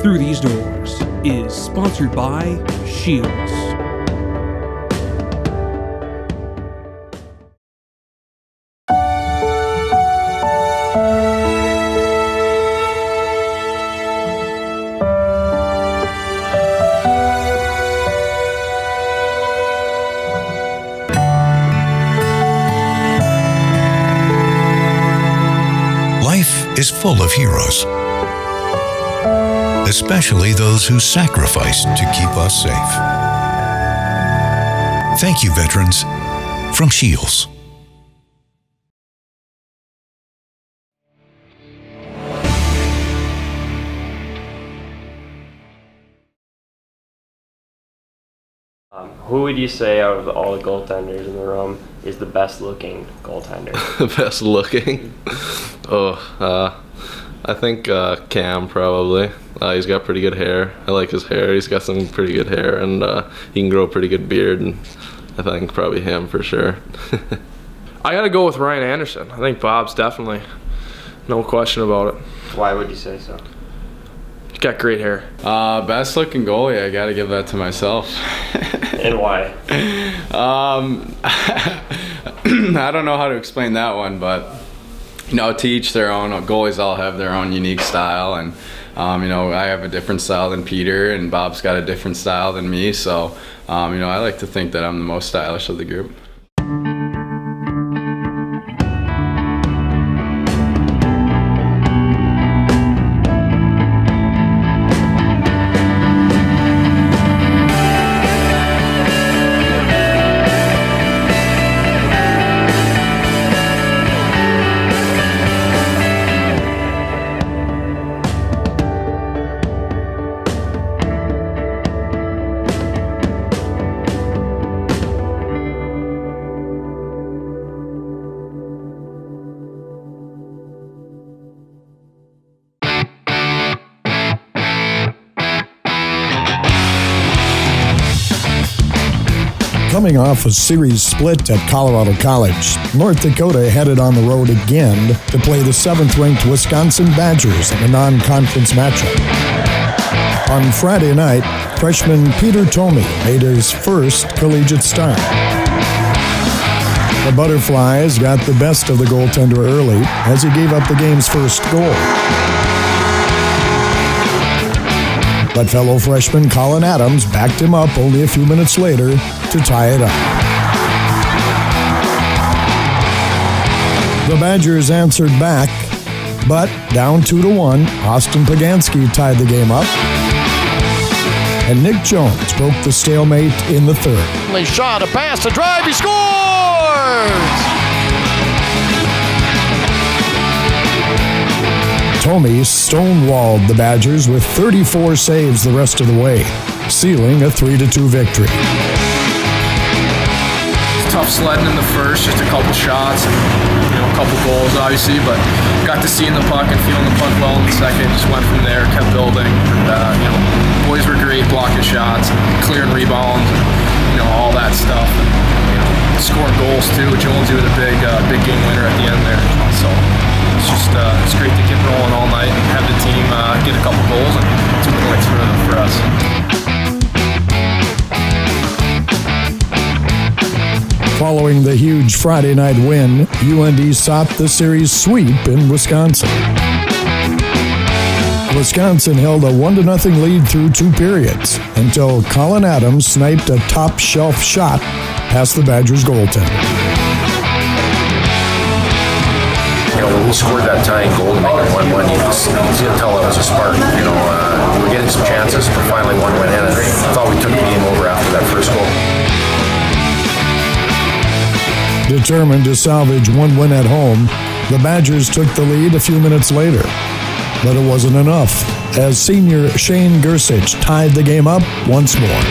Through These Doors is sponsored by Shields. Life is full of heroes, especially those who sacrificed to keep us safe. Thank you, veterans, from Shields. Who would you say out of all the goaltenders in the room is the best looking goaltender? The best looking? I think Cam probably. He's got pretty good hair. I like his hair. He's got some pretty good hair, and he can grow a pretty good beard, and I think probably him for sure. I gotta go with Ryan Anderson. I think Bob's definitely, no question about it. Why would you say so? He's got great hair. Best looking goalie, I gotta give that to myself. And why? I don't know how to explain that one, but to each their own. Goalies all have their own unique style, and I have a different style than Peter, and Bob's got a different style than me. So, I like to think that I'm the most stylish of the group. Coming off a series split at Colorado College, North Dakota headed on the road again to play the 7th-ranked Wisconsin Badgers in a non-conference matchup. On Friday night, freshman Peter Thome made his first collegiate start. The Butterflies got the best of the goaltender early as he gave up the game's first goal. But fellow freshman Colin Adams backed him up only a few minutes later to tie it up. The Badgers answered back, but down 2-1, Austin Pagansky tied the game up, and Nick Jones broke the stalemate in the third. Shot, a pass, a drive, he scores! Thome stonewalled the Badgers with 34 saves the rest of the way, sealing a 3-2 victory. Tough sledding in the first, just a couple shots and a couple goals obviously, but got to seeing the puck and feeling the puck well in the second. Just went from there, kept building, and boys were great blocking shots, and clearing rebounds, and all that stuff. And, scoring goals too. Jones with a big game winner at the end there. So it's just it's great to get rolling all night and have the team get a couple goals and 2 points for us. Following the huge Friday night win, UND sought the series sweep in Wisconsin. Wisconsin held a 1-0 lead through 2 periods until Colin Adams sniped a top-shelf shot past the Badgers goaltender. When we scored that tying goal to make it 1-1, you could tell it was a spark. We were getting some chances, but finally one went in, and I thought we took the game over after that first goal. Determined to salvage one win at home, the Badgers took the lead a few minutes later. But it wasn't enough, as senior Shane Gersich tied the game up once more.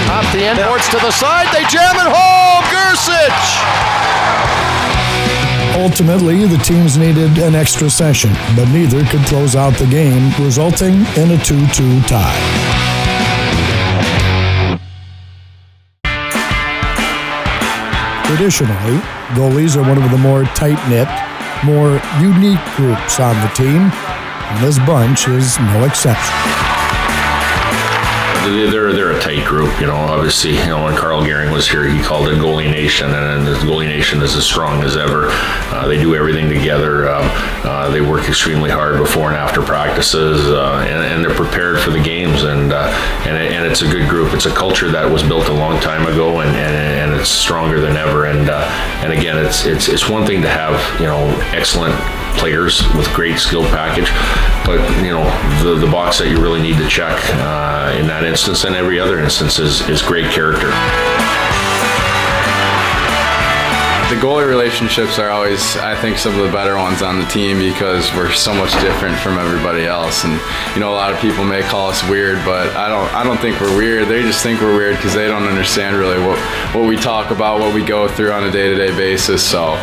Up the end, boards to the side, they jam it home, Gersich! Ultimately, the teams needed an extra session, but neither could close out the game, resulting in a 2-2 tie. Traditionally, goalies are one of the more tight-knit, more unique groups on the team, and this bunch is no exception. They're a tight group, you know. Obviously, you know, when Carl Gehring was here, he called it Goalie Nation, and the Goalie Nation is as strong as ever. They do everything together. They work extremely hard before and after practices, and they're prepared for the games. And it's a good group. It's a culture that was built a long time ago, and it's stronger than ever. And again, it's one thing to have, you know, excellent players with great skill package, but you know, the box that you really need to check in that instance and every other instance is great character. The goalie relationships are always, I think, some of the better ones on the team because we're so much different from everybody else. And you know, a lot of people may call us weird, but I don't think we're weird. They just think we're weird because they don't understand really what we talk about, what we go through on a day-to-day basis. So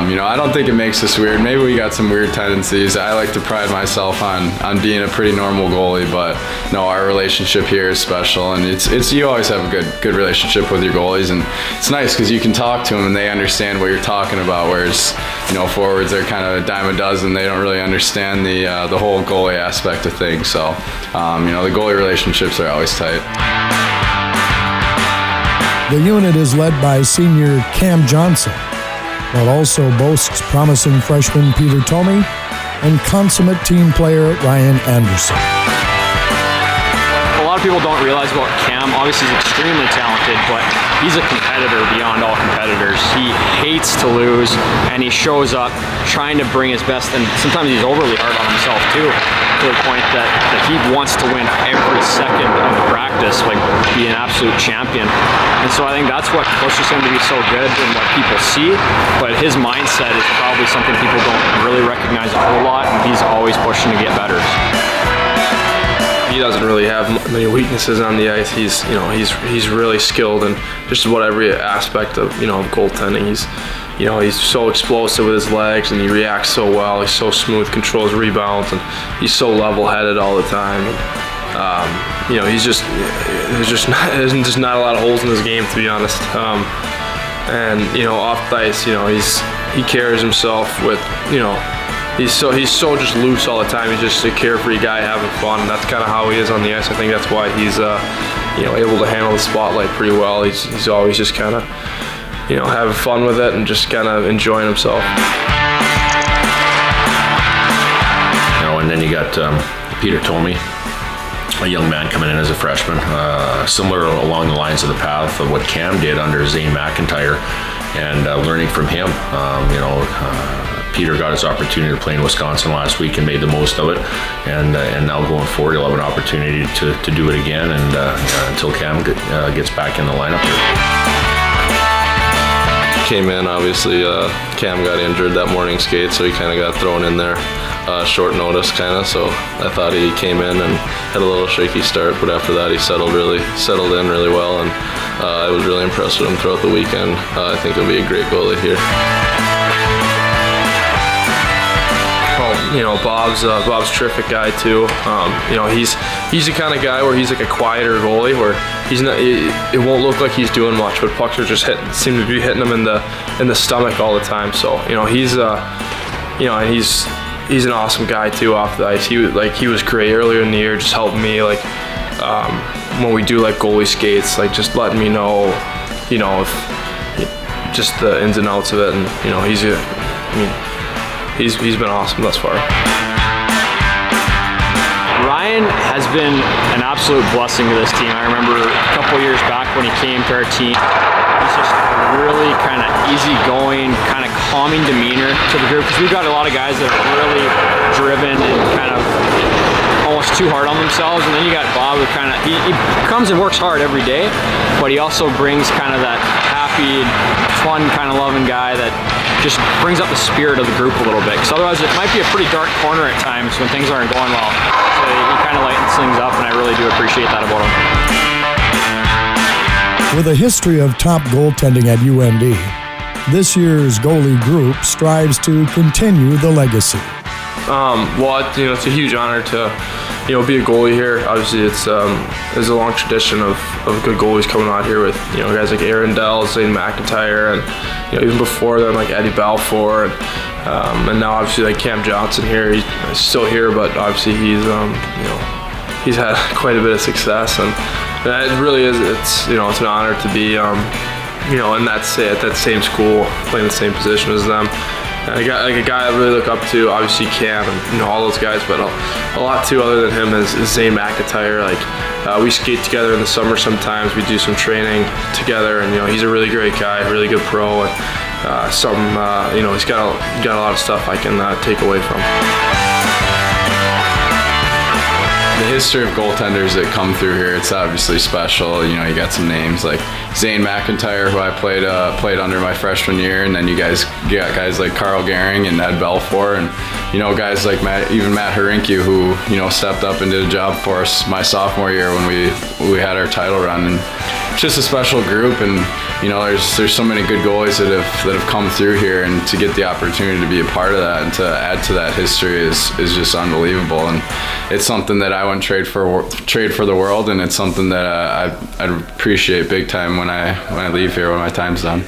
you know, I don't think it makes us weird. Maybe we got some weird tendencies. I like to pride myself on being a pretty normal goalie, but no, our relationship here is special, and it's you always have a good relationship with your goalies, and it's nice because you can talk to them and they understand what you're talking about, whereas, you know, forwards are kind of a dime a dozen. They don't really understand the whole goalie aspect of things. So you know, the goalie relationships are always tight. The unit is led by senior Cam Johnson, but also boasts promising freshman Peter Thome and consummate team player Ryan Anderson. A lot of people don't realize about Cam. Obviously, he's extremely talented, but he's a competitor beyond all competitors. He hates to lose, and he shows up trying to bring his best, and sometimes he's overly hard on himself too, to the point that he wants to win every second of the practice, like be an absolute champion. And so I think that's what pushes him to be so good and what people see, but his mindset is probably something people don't really recognize a whole lot, and he's always pushing to get better. He doesn't really have many weaknesses on the ice. He's really skilled in just about every aspect of, you know, of goaltending. He's so explosive with his legs, and he reacts so well. He's so smooth, controls rebounds, and he's so level-headed all the time. You know, there's just not a lot of holes in his game, to be honest. And you know, off the ice, you know, he carries himself with, you know. He's so just loose all the time. He's just a carefree guy having fun, and that's kind of how he is on the ice. I think that's why he's you know, able to handle the spotlight pretty well. He's always just kind of, you know, having fun with it and just kind of enjoying himself. You know, and then you got Peter Thome, a young man coming in as a freshman, similar along the lines of the path of what Cam did under Zane McIntyre, and learning from him. You know, Peter got his opportunity to play in Wisconsin last week and made the most of it, and now going forward he'll have an opportunity to do it again, and until Cam gets back in the lineup here. Came in, obviously Cam got injured that morning skate, so he kind of got thrown in there short notice kind of, so I thought he came in and had a little shaky start, but after that he settled in really well, and I was really impressed with him throughout the weekend. I think he'll be a great goalie here. You know, Bob's a terrific guy too. You know, he's the kind of guy where he's like a quieter goalie, where he's not. It won't look like he's doing much, but pucks are just seem to be hitting him in the stomach all the time. So you know, he's you know, and he's an awesome guy too off the ice. He was great earlier in the year, just helping me like when we do like goalie skates, like just letting me know, you know, if just the ins and outs of it, and you know, he's been awesome thus far. Ryan has been an absolute blessing to this team. I remember a couple years back when he came to our team, he's just really kind of easygoing, kind of calming demeanor to the group, because we've got a lot of guys that are really driven and kind of almost too hard on themselves, and then you got Bob who kind of, he comes and works hard every day, but he also brings kind of that happy, fun, kind of loving guy that just brings up the spirit of the group a little bit, because otherwise it might be a pretty dark corner at times when things aren't going well. So he kind of lightens things up, and I really do appreciate that about him. With a history of top goaltending at UND, this year's goalie group strives to continue the legacy. Well, you know, it's a huge honor to, you know, be a goalie here. Obviously, there's a long tradition of good goalies coming out here with, you know, guys like Aaron Dell, Zane McIntyre, and you know, even before them, like Eddie Balfour, and And now obviously like Cam Johnson here, he's still here, but obviously he's he's had quite a bit of success, and it really is. It's it's an honor to be in that at that same school, playing the same position as them. And I got like a guy I really look up to, obviously Cam and all those guys, but a lot too other than him is Zane McIntyre. Like we skate together in the summer sometimes. We do some training together, and he's a really great guy, really good pro, and he's got a lot of stuff I can take away from. The history of goaltenders that come through here, it's obviously special. You got some names like Zane McIntyre, who I played under my freshman year, and then you got guys like Carl Gehring and Ed Belfour, and guys like Matt Hrinke, who stepped up and did a job for us my sophomore year when we had our title run. And it's just a special group, and there's so many good goalies that have come through here, and to get the opportunity to be a part of that and to add to that history is just unbelievable. And it's something that I wouldn't trade for the world, and it's something that I'd appreciate big time when I leave here when my time's done.